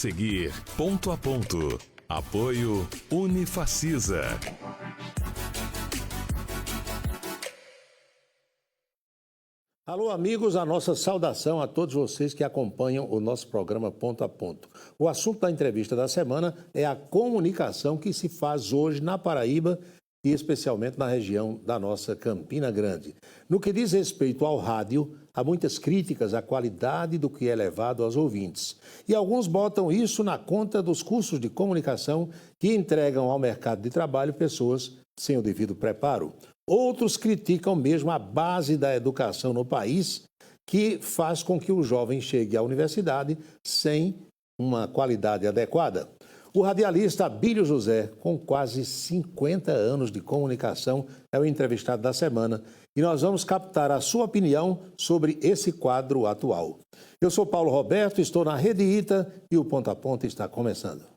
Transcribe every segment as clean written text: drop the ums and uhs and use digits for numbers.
seguir, Ponto a Ponto. Apoio Unifacisa. Alô, amigos, a nossa saudação a todos vocês que acompanham o nosso programa Ponto a Ponto. O assunto da entrevista da semana é a comunicação que se faz hoje na Paraíba e especialmente na região da nossa Campina Grande. No que diz respeito ao rádio, há muitas críticas à qualidade do que é levado aos ouvintes. E alguns botam isso na conta dos cursos de comunicação que entregam ao mercado de trabalho pessoas sem o devido preparo. Outros criticam mesmo a base da educação no país, que faz com que o jovem chegue à universidade sem uma qualidade adequada. O radialista Abílio José, com quase 50 anos de comunicação, é o entrevistado da semana e nós vamos captar a sua opinião sobre esse quadro atual. Eu sou Paulo Roberto, estou na Rede ITA e o Ponto a Ponto está começando.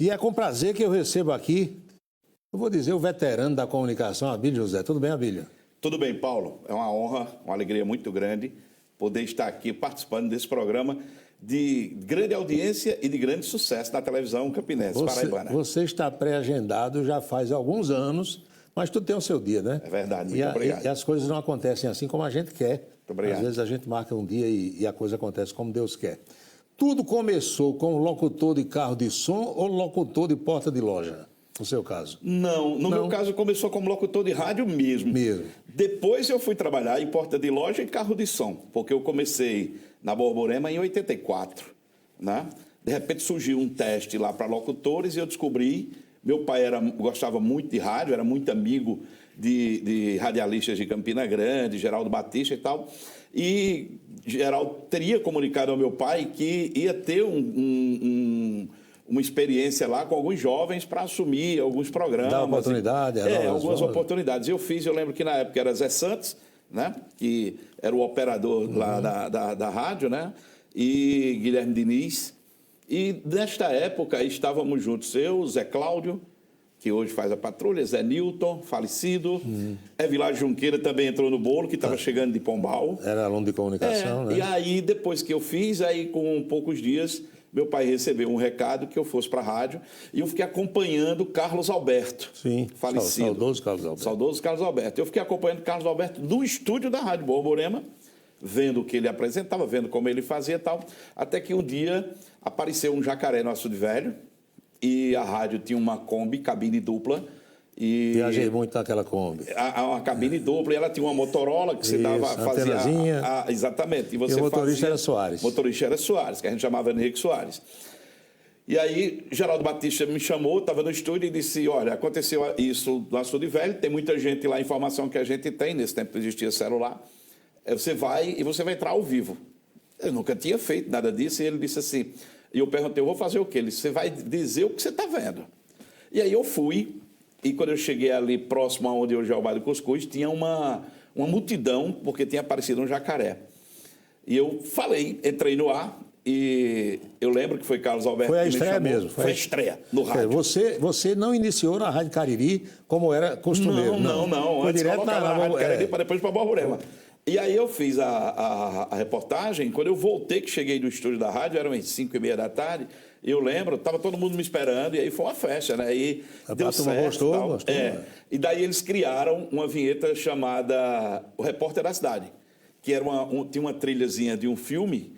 E é com prazer que eu recebo aqui, eu vou dizer, o veterano da comunicação, Abílio José. Tudo bem, Abílio? Tudo bem, Paulo. É uma honra, uma alegria muito grande poder estar aqui participando desse programa de grande audiência e de grande sucesso na televisão campinense, paraibana. Você está pré-agendado já faz alguns anos, mas tudo tem o seu dia, né? É verdade, muito obrigado. E as coisas não acontecem assim como a gente quer. Muito obrigado. Às vezes a gente marca um dia e a coisa acontece como Deus quer. Tudo começou com locutor de carro de som ou locutor de porta de loja, no seu caso? Não, no meu caso começou como locutor de rádio mesmo. Depois eu fui trabalhar em porta de loja e carro de som, porque eu comecei na Borborema em 84, né? De repente surgiu um teste lá para locutores e eu descobri, meu pai gostava muito de rádio, era muito amigo de radialistas de Campina Grande, Geraldo Batista e tal, e Geraldo teria comunicado ao meu pai que ia ter uma experiência lá com alguns jovens para assumir alguns programas. Dá oportunidade. Algumas oportunidades. Eu lembro que na época era Zé Santos, né, que era o operador lá da rádio, né, e Guilherme Diniz. E nesta época estávamos juntos, eu, Zé Cláudio, que hoje faz a patrulha, Zé Nilton, falecido. Evilá Junqueira também entrou no bolo, que estava chegando de Pombal. Era aluno de comunicação, né? E aí, depois que eu fiz, aí com poucos dias, meu pai recebeu um recado que eu fosse para a rádio e eu fiquei acompanhando Carlos Alberto, falecido. Saudoso Carlos Alberto. Saudoso Carlos Alberto. Eu fiquei acompanhando Carlos Alberto no estúdio da Rádio Borborema, vendo o que ele apresentava, vendo como ele fazia e tal, até que um dia apareceu um jacaré no Açude Velho, e a rádio tinha uma Kombi, cabine dupla. E viajei muito naquela Kombi. Uma cabine dupla, e ela tinha uma Motorola que você fazia. Exatamente. E o motorista era Soares. O motorista era Soares, que a gente chamava Henrique Soares. E aí, Geraldo Batista me chamou, estava no estúdio e disse: olha, aconteceu isso no Açude Velho, tem muita gente lá, a informação que a gente tem, nesse tempo existia celular. Você vai e você vai entrar ao vivo. Eu nunca tinha feito nada disso, e ele disse assim. E eu perguntei, eu vou fazer o quê? Ele disse, você vai dizer o que você está vendo. E aí eu fui, e quando eu cheguei ali próximo a onde hoje é o Baile do Cuscuz, tinha uma multidão, porque tinha aparecido um jacaré. E eu falei, entrei no ar, e eu lembro que foi Carlos Alberto que me chamou. Foi a estreia mesmo? Foi a estreia no rádio. Você não iniciou na Rádio Cariri como era costumeiro? Não. Foi Antes direto na Rádio Cariri, para depois para Borborema. E aí eu fiz a reportagem, quando eu voltei, que cheguei do estúdio da rádio, eram as 5h30 da tarde, eu lembro, estava todo mundo me esperando, e aí foi uma festa, né? E deu certo. Gostou, né? E daí eles criaram uma vinheta chamada O Repórter da Cidade, que era tinha uma trilhazinha de um filme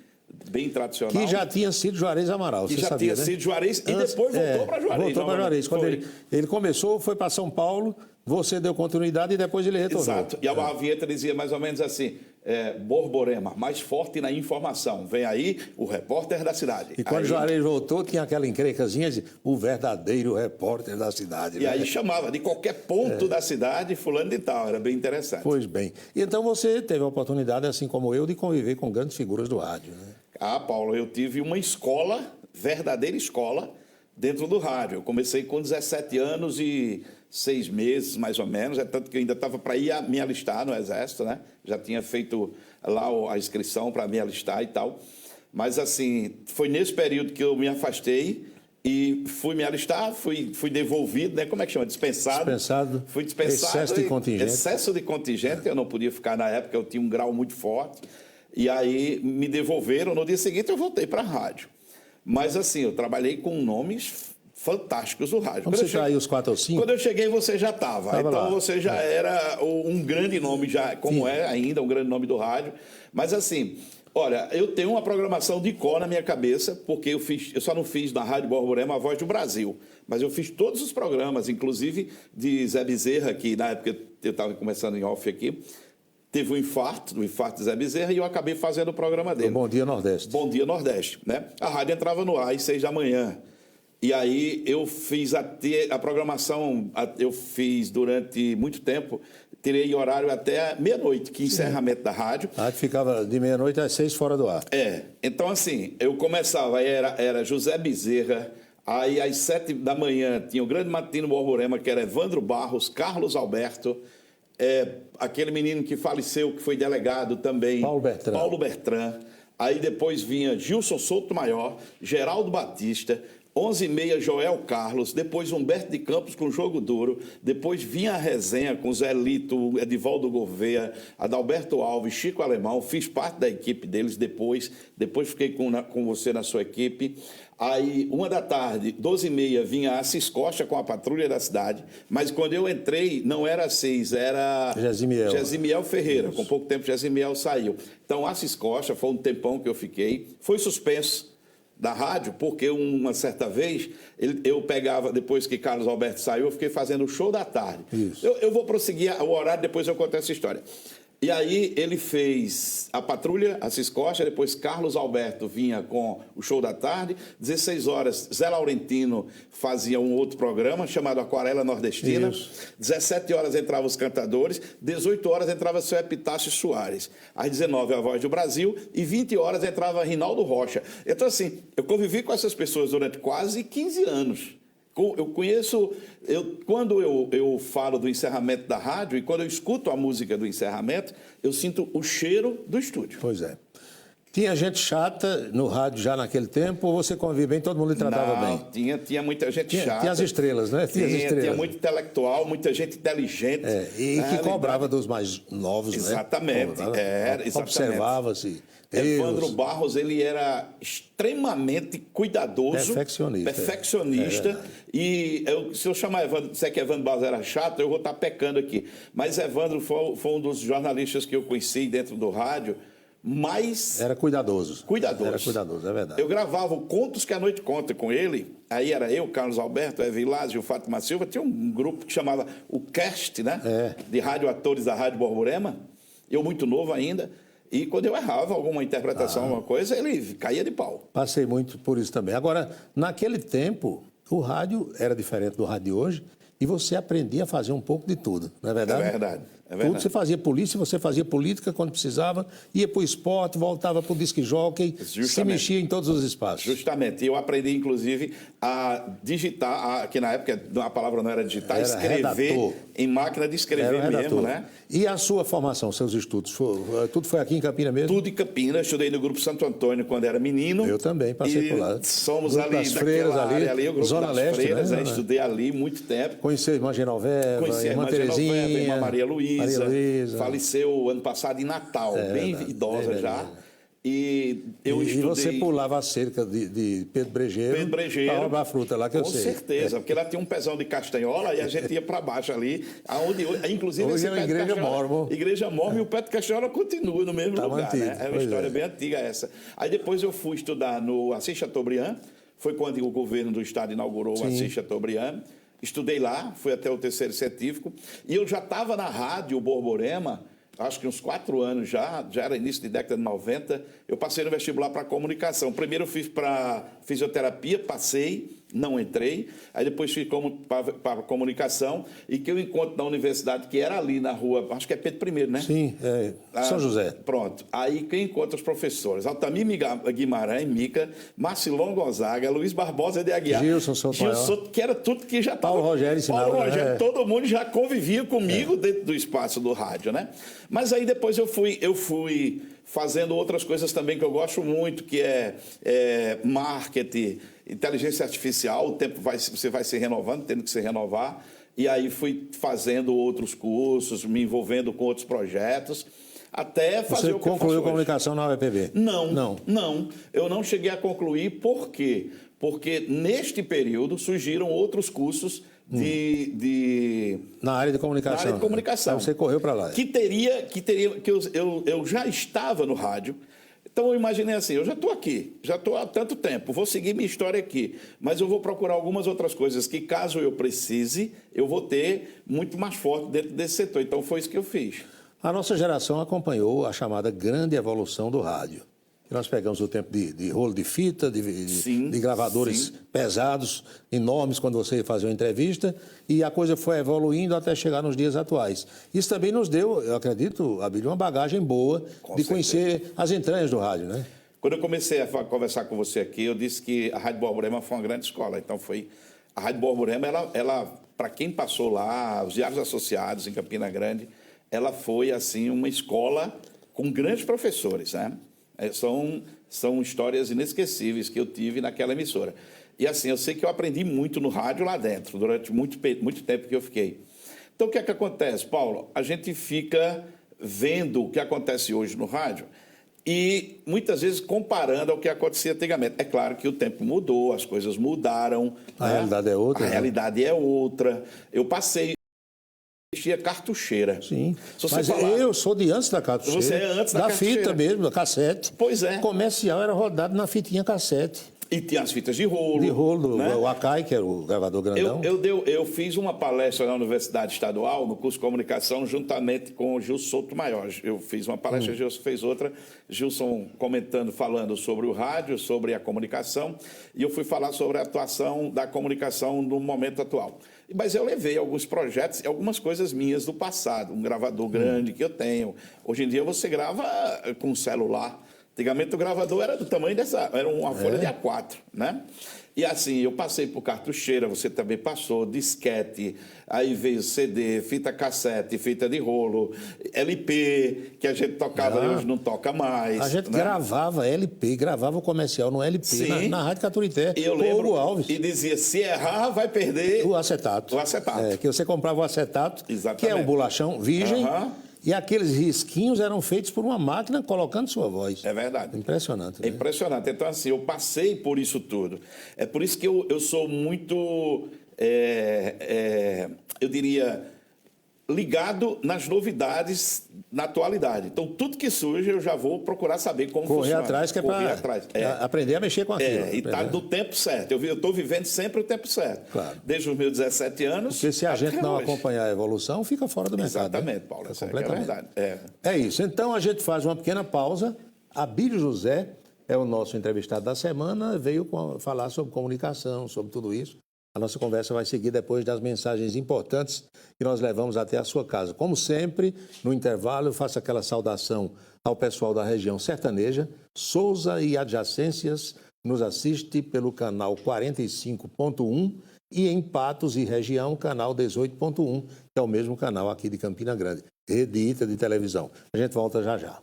bem tradicional. Que já tinha sido Juarez Amaral, você sabia, tinha sido Juarez, e depois voltou para Juarez. Voltou para Juarez. Quando ele começou, foi para São Paulo, você deu continuidade e depois ele retornou. Exato. E a vinheta dizia mais ou menos assim, Borborema, mais forte na informação. Vem aí o repórter da cidade. E quando Juarez voltou, tinha aquela encrencazinha de o verdadeiro repórter da cidade. E aí chamava de qualquer ponto da cidade, fulano de tal. Era bem interessante. Pois bem. E então você teve a oportunidade, assim como eu, de conviver com grandes figuras do rádio, né? Paulo, eu tive uma escola, verdadeira escola, dentro do rádio. Eu comecei com 17 anos e 6 meses, mais ou menos, é tanto que eu ainda estava para me alistar no Exército, né? Já tinha feito lá a inscrição para me alistar e tal. Mas, assim, foi nesse período que eu me afastei e fui me alistar, fui devolvido, né? Como é que chama? Dispensado. Dispensado. Fui dispensado. Excesso de contingente. Excesso de contingente, eu não podia ficar na época, eu tinha um grau muito forte. E aí me devolveram, no dia seguinte eu voltei para a rádio. Mas assim, eu trabalhei com nomes fantásticos do rádio. Vamos citar aí os 4 ou 5? Quando eu cheguei, você já estava. Então lá. você já era um grande nome, já, como é ainda um grande nome do rádio. Mas assim, olha, eu tenho uma programação de cor na minha cabeça, porque eu só não fiz na Rádio Borborema a Voz do Brasil, mas eu fiz todos os programas, inclusive de Zé Bezerra, que na época eu estava começando em off aqui, teve um infarto de Zé Bezerra, e eu acabei fazendo o programa dele. Bom Dia Nordeste. Bom Dia Nordeste, né? A rádio entrava no ar às 6 da manhã. E aí eu fiz a programação, eu fiz durante muito tempo, tirei horário até meia-noite, que encerramento da rádio. A rádio ficava de meia-noite às 6 fora do ar. Então assim, eu começava, era José Bezerra, aí às 7 da manhã tinha o grande matutino Borborema, que era Evandro Barros, Carlos Alberto, aquele menino que faleceu, que foi delegado também, Paulo Bertrand. Aí depois vinha Gilson Souto Maior, Geraldo Batista, 11h30, Joel Carlos, depois Humberto de Campos com Jogo Duro, depois vinha a resenha com Zé Lito, Edivaldo Gouveia, Adalberto Alves, Chico Alemão, fiz parte da equipe deles depois fiquei com você na sua equipe. Aí, 1 da tarde, 12h30, vinha Assis Costa com a Patrulha da Cidade, mas quando eu entrei, não era Assis, era Gesimiel Ferreira. Isso. Com pouco tempo, Gesimiel saiu. Então, Assis Costa, foi um tempão que eu fiquei, foi suspenso da rádio, porque uma certa vez eu pegava, depois que Carlos Alberto saiu, eu fiquei fazendo o show da tarde. Eu vou prosseguir o horário, depois eu conto essa história. E aí ele fez a Patrulha, Assis Costa, depois Carlos Alberto vinha com o show da tarde, 16 horas Zé Laurentino fazia um outro programa chamado Aquarela Nordestina, isso. 17 horas entravam os cantadores, 18 horas entrava seu Epitácio Soares, às 19 a Voz do Brasil e 20 horas entrava Rinaldo Rocha. Então assim, eu convivi com essas pessoas durante quase 15 anos. Eu conheço, quando eu falo do encerramento da rádio e quando eu escuto a música do encerramento, eu sinto o cheiro do estúdio. Pois é. Tinha gente chata no rádio já naquele tempo ou você convivia bem, todo mundo lhe tratava bem? Tinha muita gente chata. Tinha as estrelas, né? Tinha muito intelectual, muita gente inteligente. E que cobrava dos mais novos, exatamente, né? Exatamente. Observava-se. Evandro Barros, ele era extremamente cuidadoso. Perfeccionista. E se eu chamar Evandro, disser que Evandro Barros era chato, eu vou estar pecando aqui. Mas Evandro foi um dos jornalistas que eu conheci dentro do rádio, mas... Era cuidadoso. Era cuidadoso, é verdade. Eu gravava o Contos que a Noite Conta com ele, aí era eu, Carlos Alberto, Evilásio, Fátima Silva, tinha um grupo que chamava o CAST, né? De rádio atores da Rádio Borborema, eu muito novo ainda. E quando eu errava alguma interpretação, alguma coisa, ele caía de pau. Passei muito por isso também. Agora, naquele tempo, o rádio era diferente do rádio de hoje e você aprendia a fazer um pouco de tudo, não é verdade? É verdade. Tudo você fazia polícia, você fazia política quando precisava, ia para o esporte, voltava para o disc jockey, se mexia em todos os espaços. Justamente. Eu aprendi, inclusive, a digitar, que na época a palavra não era digitar, era escrever redator. Em máquina de escrever mesmo, né? E a sua formação, seus estudos, tudo foi aqui em Campinas mesmo? Tudo em Campinas. Estudei no Grupo Santo Antônio quando era menino. Eu também, passei por lá. Somos grupo ali das freiras ali, o Grupo Zona das Leste, Freiras, né? Estudei ali muito tempo. Conheci a irmã Genoveva, irmã Terezinha, irmã Maria Luísa. Faleceu ano passado em Natal, bem idosa já. E eu estudei... E você pulava a cerca de Pedro Brejeiro para roubar a fruta lá, que eu sei. Com certeza, porque lá tinha um pezão de castanhola e a gente ia para baixo ali, inclusive hoje é a Igreja Mórmon. Igreja Mórmon, e o pé de castanhola continua no mesmo lugar. Mantido, né? É uma história bem antiga essa. Aí depois eu fui estudar no Assis Chateaubriand, foi quando o governo do estado inaugurou o Assis Chateaubriand. Estudei lá, fui até o terceiro científico, e eu já estava na rádio Borborema, acho que uns 4 anos já era início de década de 90, eu passei no vestibular para comunicação. Primeiro eu fiz para fisioterapia, passei, não entrei, aí depois fui para comunicação, e que eu encontro na universidade, que era ali na rua, acho que é Pedro I, né? Sim, São José. Pronto, aí quem encontra os professores? Altamir Guimarães, Mica, Marcilon Gonzaga, Luiz Barbosa de Aguiar, Gilson Souto, que era tudo que já estava... Paulo Rogério ensinava. Paulo Rogério, todo mundo já convivia comigo dentro do espaço do rádio, né? Mas aí depois eu fui fazendo outras coisas também que eu gosto muito, que é marketing, inteligência artificial. O tempo você vai se renovando, tendo que se renovar. E aí fui fazendo outros cursos, me envolvendo com outros projetos, até fazer o que eu faço hoje. Você concluiu comunicação na UEPB? Não. Eu não cheguei a concluir. Por quê? Porque neste período surgiram outros cursos na área de comunicação. Na área de comunicação. Então você correu para lá. Que eu já estava no rádio. Então eu imaginei assim, eu já estou aqui, já estou há tanto tempo, vou seguir minha história aqui, mas eu vou procurar algumas outras coisas que, caso eu precise, eu vou ter muito mais forte dentro desse setor. Então foi isso que eu fiz. A nossa geração acompanhou a chamada grande evolução do rádio. Nós pegamos o tempo de rolo de fita, de gravadores pesados, enormes, quando você ia fazer uma entrevista, e a coisa foi evoluindo até chegar nos dias atuais. Isso também nos deu, eu acredito, Abílio, uma bagagem boa de conhecer as entranhas do rádio, né? Quando eu comecei a conversar com você aqui, eu disse que a Rádio Borborema foi uma grande escola. Então, a Rádio Borborema, ela para quem passou lá, os Diários Associados em Campina Grande, ela foi, assim, uma escola com grandes professores, né? São histórias inesquecíveis que eu tive naquela emissora. E assim, eu sei que eu aprendi muito no rádio lá dentro, durante muito tempo que eu fiquei. Então, o que é que acontece, Paulo? A gente fica vendo o que acontece hoje no rádio e, muitas vezes, comparando ao que acontecia antigamente. É claro que o tempo mudou, as coisas mudaram. A realidade é outra. A realidade é outra. Eu passei... Existia cartucheira. Sim, mas eu sou de antes da cartucheira. Você é antes da cartucheira. Da fita mesmo, da cassete. Pois é. Comercial era rodado na fitinha cassete. E tinha as fitas de rolo. De rolo, né? O Akai, que era o gravador grandão. Eu fiz uma palestra na Universidade Estadual, no curso de comunicação, juntamente com o Gilson Souto-Maior. Eu fiz uma palestra, Gilson fez outra. Gilson falando sobre o rádio, sobre a comunicação. E eu fui falar sobre a atuação da comunicação no momento atual. Mas eu levei alguns projetos e algumas coisas minhas do passado. Um gravador grande que eu tenho. Hoje em dia você grava com celular. Antigamente o gravador era do tamanho era uma folha de A4, né? E assim, eu passei por cartucheira, você também passou, disquete, aí veio CD, fita cassete, fita de rolo, LP, que a gente tocava e hoje não toca mais. A gente gravava LP, gravava o comercial no LP, na Rádio Caturité, eu lembro, Hugo Alves. E dizia, se errar, vai perder... O acetato. O acetato. Que você comprava o acetato, exatamente, que é o bolachão virgem, e aqueles risquinhos eram feitos por uma máquina colocando sua voz. É verdade. Impressionante. Né? É impressionante. Então, assim, eu passei por isso tudo. É por isso que eu sou muito, eu diria, ligado nas novidades na atualidade. Então, tudo que surge, eu já vou procurar saber como funciona. Correr atrás, que é para aprender a mexer com aquilo. E está no tempo certo. Eu estou vivendo sempre o tempo certo. Claro. Desde os meus 17 anos. Porque se a gente não acompanhar a evolução, fica fora do mercado. Exatamente, né? Paulo. Completamente. É verdade. É isso. Então, a gente faz uma pequena pausa. Abílio José é o nosso entrevistado da semana. Veio falar sobre comunicação, sobre tudo isso. A nossa conversa vai seguir depois das mensagens importantes que nós levamos até a sua casa. Como sempre, no intervalo, eu faço aquela saudação ao pessoal da região sertaneja. Souza e adjacências nos assiste pelo canal 45.1 e em Patos e região, canal 18.1, que é o mesmo canal aqui de Campina Grande, Rede ITA de televisão. A gente volta já já.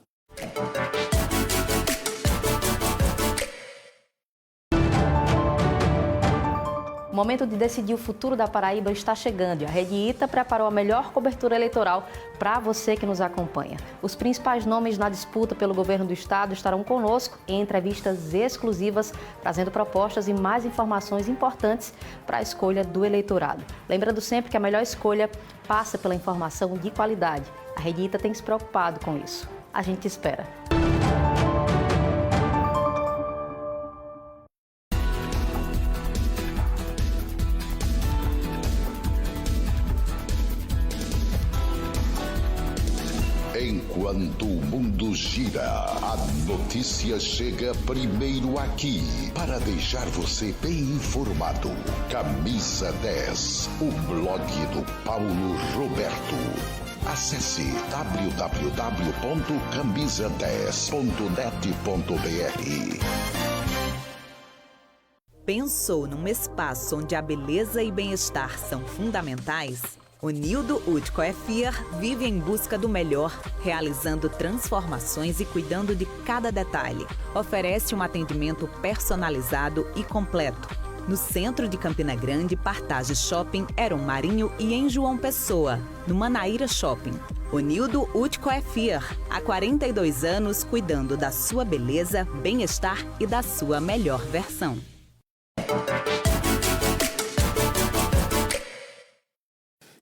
O momento de decidir o futuro da Paraíba está chegando e a Rede ITA preparou a melhor cobertura eleitoral para você que nos acompanha. Os principais nomes na disputa pelo governo do estado estarão conosco em entrevistas exclusivas, trazendo propostas e mais informações importantes para a escolha do eleitorado. Lembrando sempre que a melhor escolha passa pela informação de qualidade. A Rede ITA tem se preocupado com isso. A gente espera. Enquanto o mundo gira, a notícia chega primeiro aqui para deixar você bem informado. Camisa 10, o blog do Paulo Roberto. Acesse www.camisa10.net.br. Pensou num espaço onde a beleza e bem-estar são fundamentais? O Nildo Utcoeffier vive em busca do melhor, realizando transformações e cuidando de cada detalhe. Oferece um atendimento personalizado e completo. No centro de Campina Grande, Partage Shopping, Heron Marinho e em João Pessoa, no Manaíra Shopping. O Nildo Utcoeffier, há 42 anos, cuidando da sua beleza, bem-estar e da sua melhor versão.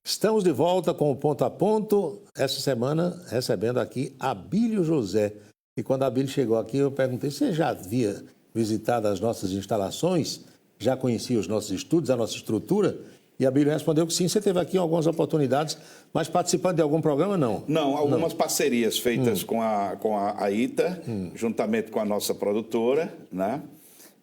Estamos de volta com o Ponto a Ponto, essa semana recebendo aqui Abílio José. E quando a Abílio chegou aqui, eu perguntei, você já havia visitado as nossas instalações? Já conhecia os nossos estúdios, a nossa estrutura? E a Abílio respondeu que sim, você teve aqui algumas oportunidades, mas participando de algum programa, não? Não, algumas parcerias feitas com a ITA, juntamente com a nossa produtora, né?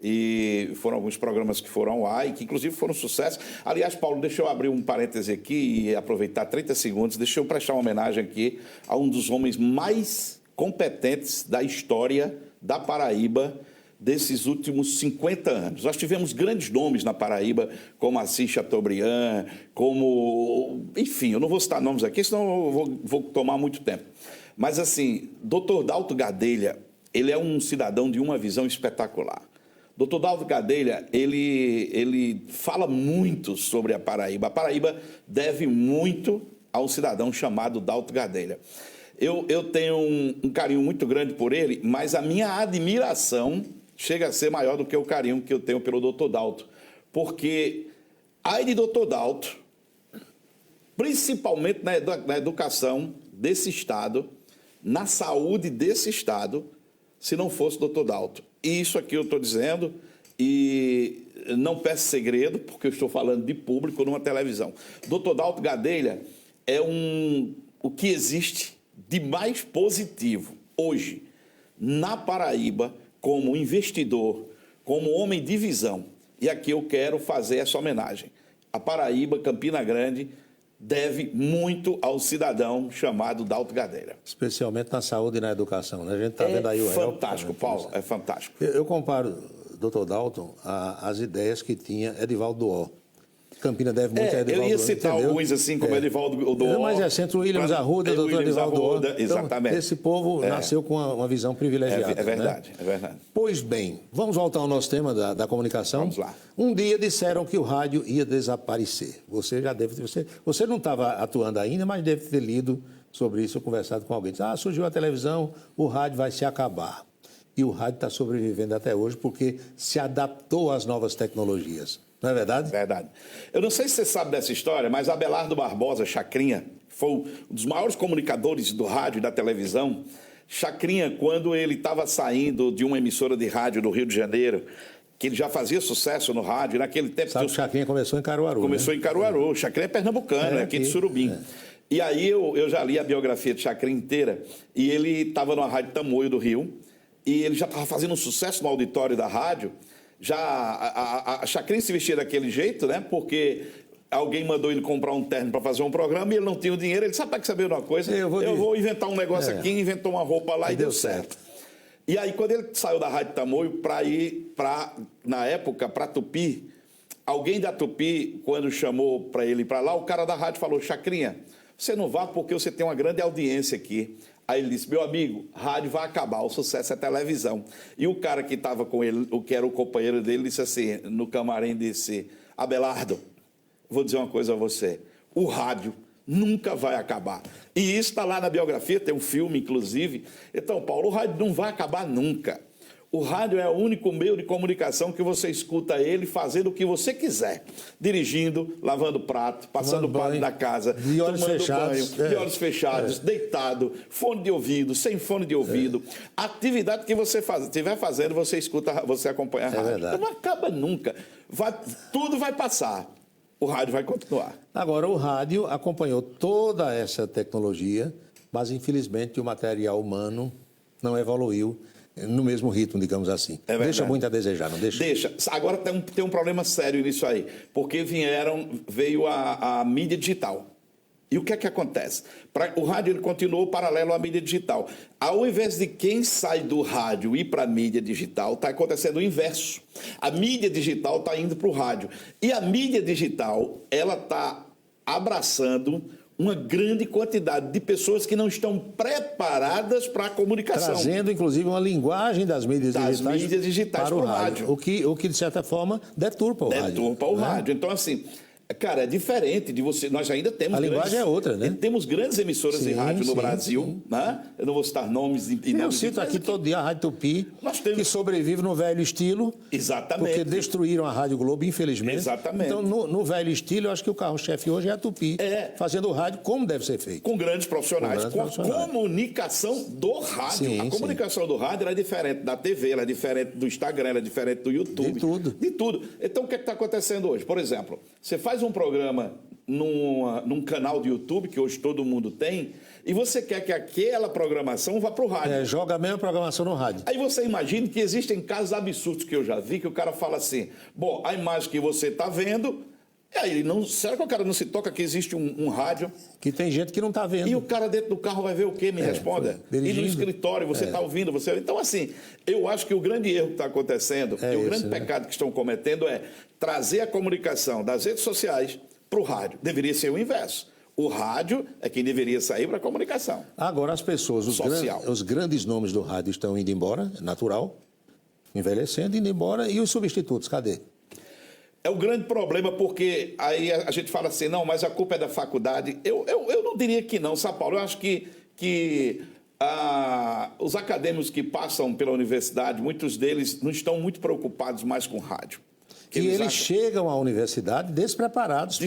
E foram alguns programas que foram ao ar e que, inclusive, foram sucesso. Aliás, Paulo, deixa eu abrir um parêntese aqui e aproveitar 30 segundos. Deixa eu prestar uma homenagem aqui a um dos homens mais competentes da história da Paraíba desses últimos 50 anos. Nós tivemos grandes nomes na Paraíba, como Assis Chateaubriand, como... Enfim, eu não vou citar nomes aqui, senão eu vou tomar muito tempo. Mas, assim, Dr. Dalto Gadelha, ele é um cidadão de uma visão espetacular. Dr. Dalto Gadelha, ele fala muito sobre a Paraíba. A Paraíba deve muito a um cidadão chamado Dalto Gadelha. Eu tenho um carinho muito grande por ele, mas a minha admiração chega a ser maior do que o carinho que eu tenho pelo Dr. Dalto. Porque ai de Dr. Dalto, principalmente na educação desse Estado, na saúde desse Estado, se não fosse o Dr. Dalto. E isso aqui eu estou dizendo, e não peço segredo, porque eu estou falando de público numa televisão. Dr. Dalto Gadelha é o que existe de mais positivo hoje na Paraíba como investidor, como homem de visão. E aqui eu quero fazer essa homenagem. A Paraíba, Campina Grande, deve muito ao cidadão chamado Dalto Gadelha. Especialmente na saúde e na educação, né? A gente está vendo aí o fantástico, Paulo, é fantástico. Eu comparo, Dr. Dalton, às ideias que tinha Edivaldo Duó. Campina deve muito a Edivaldo Duó. Eu ia citar alguns, assim, como Edivaldo Duó. Mais recente, o Williams Arruda, doutor Edivaldo Duó. Exatamente. Então, esse povo nasceu com uma visão privilegiada. É verdade, né? É verdade. Pois bem, vamos voltar ao nosso tema da comunicação. Vamos lá. Um dia disseram que o rádio ia desaparecer. Você já deve ter... Você não estava atuando ainda, mas deve ter lido sobre isso, conversado com alguém. Disse, surgiu a televisão, o rádio vai se acabar. E o rádio está sobrevivendo até hoje porque se adaptou às novas tecnologias. Não é verdade? Verdade. Eu não sei se você sabe dessa história, mas Abelardo Barbosa Chacrinha foi um dos maiores comunicadores do rádio e da televisão. Chacrinha, quando ele estava saindo de uma emissora de rádio do Rio de Janeiro, que ele já fazia sucesso no rádio, naquele tempo... Sabe que o Chacrinha começou em Caruaru, Começou em Caruaru. Chacrinha é pernambucano, aqui de Surubim. E aí eu já li a biografia de Chacrinha inteira, e ele estava na Rádio Tamoio do Rio, e ele já estava fazendo um sucesso no auditório da rádio. Já a Chacrinha se vestia daquele jeito, né? Porque alguém mandou ele comprar um terno para fazer um programa e ele não tinha o dinheiro. Ele sabe para que saber uma coisa? Eu vou inventar um negócio aqui, inventou uma roupa lá e deu certo. E aí, quando ele saiu da Rádio Tamoio para ir, na época, para Tupi, alguém da Tupi, quando chamou para ele ir para lá, o cara da rádio falou, Chacrinha, você não vá porque você tem uma grande audiência aqui. Aí ele disse, meu amigo, rádio vai acabar, o sucesso é televisão. E o cara que estava com ele, o que era o companheiro dele, disse assim, no camarim, disse, Abelardo, vou dizer uma coisa a você, o rádio nunca vai acabar. E isso está lá na biografia, tem um filme, inclusive. Então, Paulo, o rádio não vai acabar nunca. O rádio é o único meio de comunicação que você escuta ele fazendo o que você quiser. Dirigindo, lavando prato, passando pano da casa, de olhos fechados, banho, de olhos fechados, deitado, fone de ouvido, sem fone de ouvido. Atividade que você estiver fazendo, você escuta, você acompanha a rádio. Verdade. Então não acaba nunca. Tudo vai passar. O rádio vai continuar. Agora, o rádio acompanhou toda essa tecnologia, mas infelizmente o material humano não evoluiu no mesmo ritmo, digamos assim. Deixa muito a desejar, não deixa? Deixa. Agora tem um problema sério nisso aí, porque veio a mídia digital. E o que é que acontece? O rádio ele continuou paralelo à mídia digital. Ao invés de quem sai do rádio ir para a mídia digital, está acontecendo o inverso. A mídia digital está indo para o rádio. E a mídia digital, ela está abraçando uma grande quantidade de pessoas que não estão preparadas para a comunicação. Trazendo, inclusive, uma linguagem das mídias digitais para o rádio. O que, de certa forma, deturpa o rádio. Deturpa o rádio. Então, assim, cara, é diferente de você. Nós ainda temos. A linguagem é outra, né? Temos grandes emissoras de rádio no Brasil, né? Eu não vou citar nomes e eu nomes. cito aqui todo dia a Rádio Tupi, que sobrevive no velho estilo. Exatamente. Porque destruíram a Rádio Globo, infelizmente. Exatamente. Então, no velho estilo, eu acho que o carro-chefe hoje é a Tupi, fazendo o rádio como deve ser feito. Com grandes profissionais. Com a comunicação do rádio. Sim, a comunicação do rádio é diferente da TV, ela é diferente do Instagram, ela é diferente do YouTube. De tudo. De tudo. Então, o que está acontecendo hoje? Por exemplo, você faz um programa num canal de YouTube, que hoje todo mundo tem, e você quer que aquela programação vá para o rádio. Joga a mesma programação no rádio. Aí você imagina que existem casos absurdos que eu já vi, que o cara fala assim, bom, a imagem que você está vendo, e aí, será que o cara não se toca que existe um rádio? Que tem gente que não está vendo. E o cara dentro do carro vai ver o quê? Me responda. E no escritório, você está ouvindo. Então, assim, eu acho que o grande erro que está acontecendo, e o grande pecado que estão cometendo é trazer a comunicação das redes sociais para o rádio. Deveria ser o inverso. O rádio é quem deveria sair para a comunicação. Agora, as pessoas, os grandes nomes do rádio estão indo embora, é natural, envelhecendo, indo embora, e os substitutos, cadê? É o grande problema, porque aí a gente fala assim, não, mas a culpa é da faculdade. Eu não diria que não, São Paulo. Eu acho que os acadêmicos que passam pela universidade, muitos deles não estão muito preocupados mais com rádio. Eles chegam à universidade despreparados. Do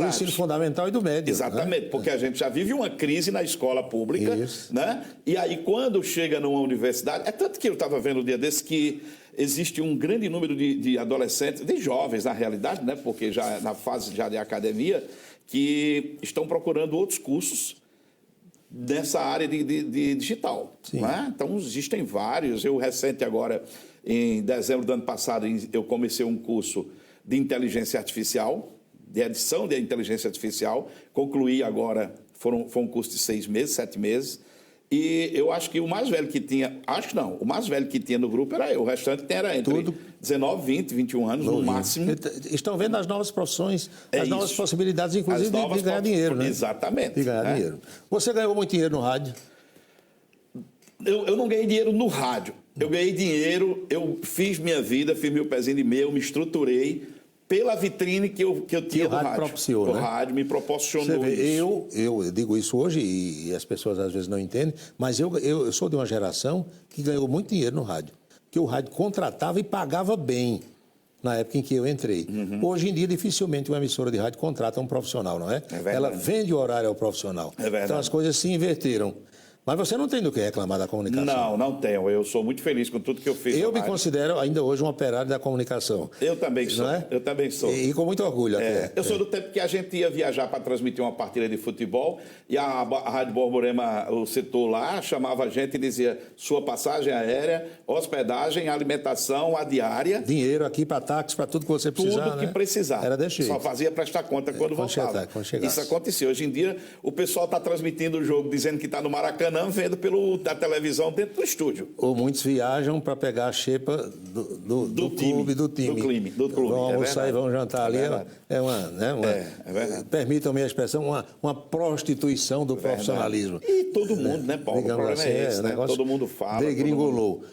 ensino fundamental e do médio. Exatamente, porque a gente já vive uma crise na escola pública. Né? E aí, quando chega numa universidade... É tanto que eu estava vendo um dia desse que existe um grande número de adolescentes, de jovens, na realidade, né? Porque já na fase já de academia, que estão procurando outros cursos nessa área de digital. Né? Então, existem vários. Eu, recente agora... Em dezembro do ano passado, eu comecei um curso de inteligência artificial, de edição de inteligência artificial. Concluí agora, foi um curso de 6 meses, 7 meses. E eu acho que o mais velho que tinha... Acho não, o mais velho que tinha no grupo era eu. O restante era entre 19, 20, 21 anos, no máximo. Estão vendo as novas profissões, as novas possibilidades, inclusive, de ganhar dinheiro, né? Exatamente. De ganhar dinheiro. Você ganhou muito dinheiro no rádio? Eu não ganhei dinheiro no rádio. Eu ganhei dinheiro, eu fiz minha vida, fiz meu pezinho de meia, eu me estruturei pela vitrine que eu tinha no rádio. Propiciou, o rádio me proporcionou isso. Eu digo isso hoje e as pessoas às vezes não entendem, mas eu sou de uma geração que ganhou muito dinheiro no rádio. Que o rádio contratava e pagava bem na época em que eu entrei. Hoje em dia, dificilmente uma emissora de rádio contrata um profissional, não é? Ela vende o horário ao profissional. Então as coisas se inverteram. Mas você não tem do que reclamar da comunicação. Não tenho. Eu sou muito feliz com tudo que eu fiz. Eu me considero ainda hoje um operário da comunicação. Eu também sou. Eu também sou. E com muito orgulho até. Eu sou do tempo que a gente ia viajar para transmitir uma partida de futebol e a Rádio Borborema, o setor lá, chamava a gente e dizia sua passagem aérea, hospedagem, alimentação, a diária. Dinheiro aqui para táxi, para tudo que você precisar. Tudo que precisar. Era desse jeito. Só fazia prestar conta quando voltava. Isso aconteceu. Hoje em dia, o pessoal está transmitindo o jogo dizendo que está no Maracanã, vendo da televisão dentro do estúdio. Ou muitos viajam para pegar a xepa do clube. Do clube. Vão almoçar e vão jantar ali. Permitam-me a expressão, uma prostituição do profissionalismo. E todo mundo, né, Paulo? O problema assim, é esse, né? Todo mundo fala. Degringolou.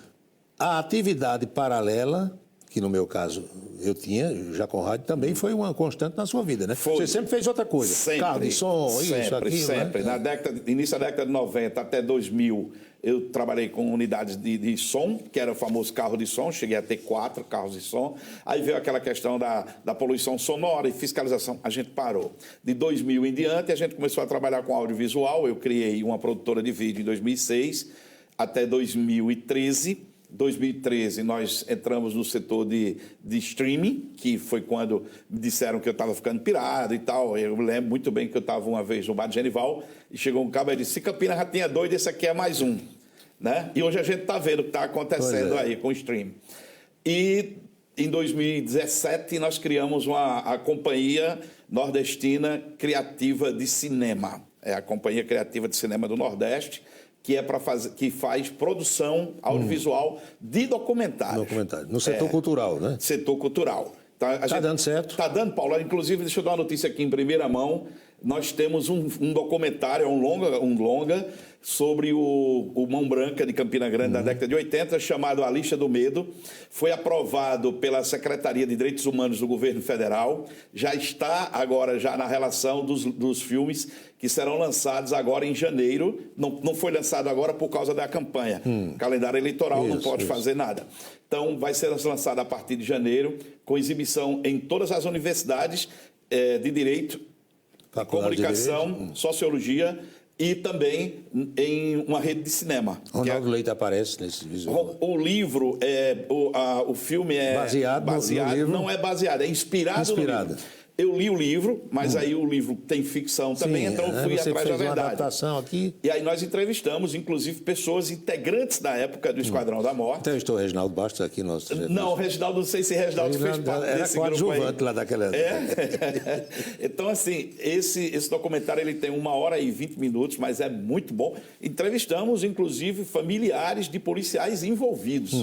A atividade paralela, que no meu caso eu tinha, já com rádio, também foi uma constante na sua vida, né? Você sempre fez outra coisa. Carro de som, isso, aquilo. Sempre. Né? Início da década de 90 até 2000, eu trabalhei com unidades de som, que era o famoso carro de som. Cheguei a ter 4 carros de som. Aí veio aquela questão da poluição sonora e fiscalização. A gente parou. De 2000 em diante, a gente começou a trabalhar com audiovisual. Eu criei uma produtora de vídeo em 2006 até 2013. 2013, nós entramos no setor de streaming, que foi quando me disseram que eu estava ficando pirado e tal. Eu lembro muito bem que eu estava uma vez no Bar de Genival e chegou um cabo e disse, se Campina já tinha 2, esse aqui é mais um. Né? E hoje a gente está vendo o que está acontecendo aí com o streaming. E em 2017, nós criamos a Companhia Nordestina Criativa de Cinema. É a Companhia Criativa de Cinema do Nordeste, que faz produção audiovisual de documentário. No setor cultural, né? Setor cultural. Está dando certo? Está dando, Paulo. Inclusive, deixa eu dar uma notícia aqui em primeira mão. nós temos um documentário, um longa sobre o Mão Branca de Campina Grande da década de 80, chamado A Lixa do Medo. Foi aprovado pela Secretaria de Direitos Humanos do Governo Federal. Já está agora já na relação dos filmes que serão lançados agora em janeiro. Não foi lançado agora por causa da campanha. Calendário eleitoral não pode fazer nada. Então, vai ser lançado a partir de janeiro, com exibição em todas as universidades de Direito, Comunicação, Sociologia e também em uma rede de cinema. Ronaldo Leite aparece nesse visual. O livro, o filme é baseado no livro? Não é baseado, é inspirado no livro. Eu li o livro, mas aí o livro tem ficção também, então eu fui atrás da verdade. Uma adaptação aqui. E aí nós entrevistamos, inclusive, pessoas integrantes da época do Esquadrão da Morte. Entrevistou o Reginaldo Bastos aqui. Não, Reginaldo, não sei se Reginaldo fez parte desse grupo aí. Lá daquela... Então, assim, esse documentário ele tem 1h20, mas é muito bom. Entrevistamos, inclusive, familiares de policiais envolvidos.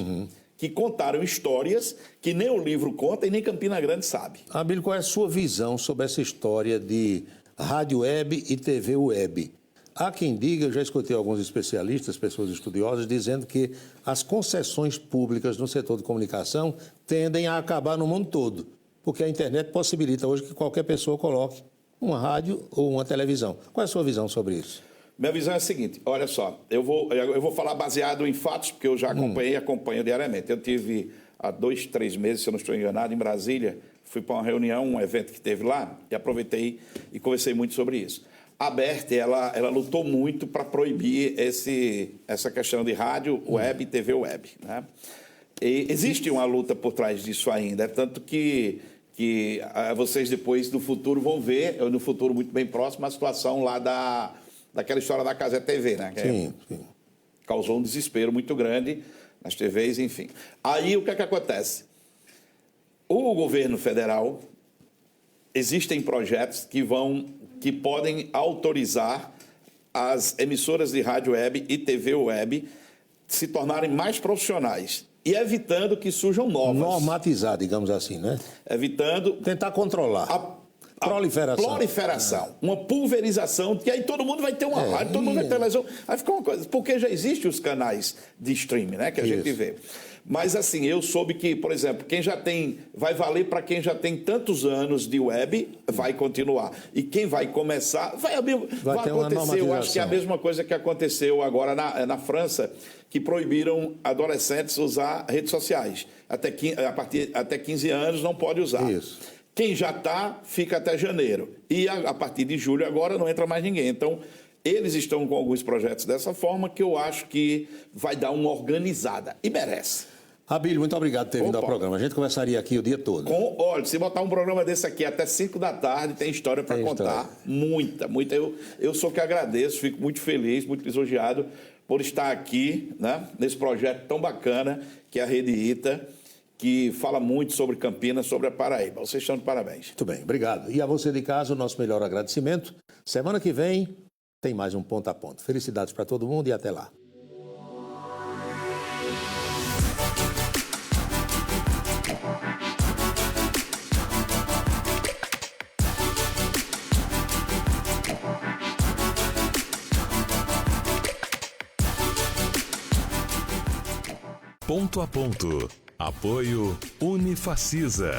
Que contaram histórias que nem o livro conta e nem Campina Grande sabe. Abílio, qual é a sua visão sobre essa história de rádio web e TV web? Há quem diga, eu já escutei alguns especialistas, pessoas estudiosas, dizendo que as concessões públicas no setor de comunicação tendem a acabar no mundo todo, porque a internet possibilita hoje que qualquer pessoa coloque uma rádio ou uma televisão. Qual é a sua visão sobre isso? Minha visão é a seguinte, olha só, eu vou falar baseado em fatos, porque eu já acompanhei e acompanho diariamente. Eu tive há 2-3 meses, se eu não estou enganado, em Brasília, fui para uma reunião, um evento que teve lá, e aproveitei e conversei muito sobre isso. A ABERT, ela lutou muito para proibir essa questão de rádio, web e TV web, né? E existe uma luta por trás disso ainda, tanto que vocês depois, no futuro, vão ver, no futuro muito bem próximo, a situação lá daquela história da Cazé TV, né? Que causou um desespero muito grande nas TVs, enfim. Aí, o que é que acontece? O governo federal, existem projetos que podem autorizar as emissoras de rádio web e TV web se tornarem mais profissionais e evitando que surjam novas. Normatizar, digamos assim, né? Evitando... Tentar controlar. Proliferação, uma pulverização, que aí todo mundo vai ter uma rádio, todo mundo vai ter televisão. Aí fica uma coisa, porque já existem os canais de streaming, né, que a gente vê. Mas assim, eu soube que, por exemplo, vai valer para quem já tem tantos anos de web, vai continuar. E quem vai começar, vai acontecer, eu acho que é a mesma coisa que aconteceu agora na França, que proibiram adolescentes usar redes sociais. Até 15 anos não pode usar. Isso. Quem já está, fica até janeiro. E a partir de julho agora não entra mais ninguém. Então, eles estão com alguns projetos dessa forma que eu acho que vai dar uma organizada. E merece. Abílio, muito obrigado por ter vindo ao programa. A gente conversaria aqui o dia todo. Olha, se botar um programa desse aqui até 5 da tarde, tem história para contar. Muita. Eu sou que agradeço, fico muito feliz, muito lisonjeado por estar aqui, né, nesse projeto tão bacana que é a Rede ITA, que fala muito sobre Campinas, sobre a Paraíba. Vocês estão de parabéns. Muito bem, obrigado. E a você de casa, o nosso melhor agradecimento. Semana que vem tem mais um Ponto a Ponto. Felicidades para todo mundo e até lá. Ponto a Ponto. Apoio Unifacisa.